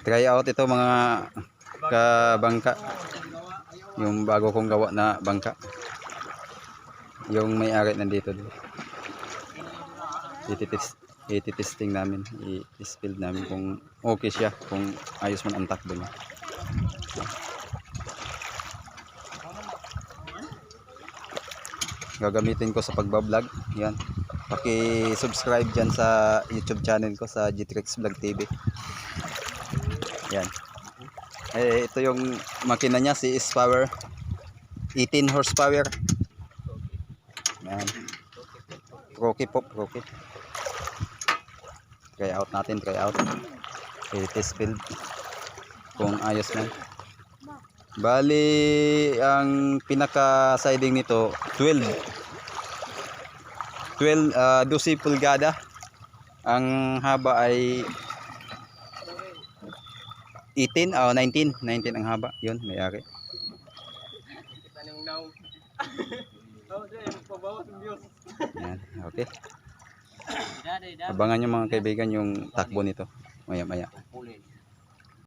Try out ito mga kabangka. Yung bago kong gawa na bangka. Yung may-ari nandito din. Ititesting namin, i-spill namin kung okay siya, kung ayos man ang takbo niya. Gagamitin ko sa pagbablog. Yan. Paki-subscribe dyan sa YouTube channel ko sa Gtrix Vlog TV. Yan. Ito yung makina niya, CS Power. 18 horsepower. Yan. Proki po, proki. Try out natin, try out. Test build kung ayos man. Bali ang pinaka siding nito 12 pulgada. Ang haba ay 19 ang haba. Yun, may-ari. Yan, okay. Abangan nyo mga kaibigan yung takbo nito maya maya.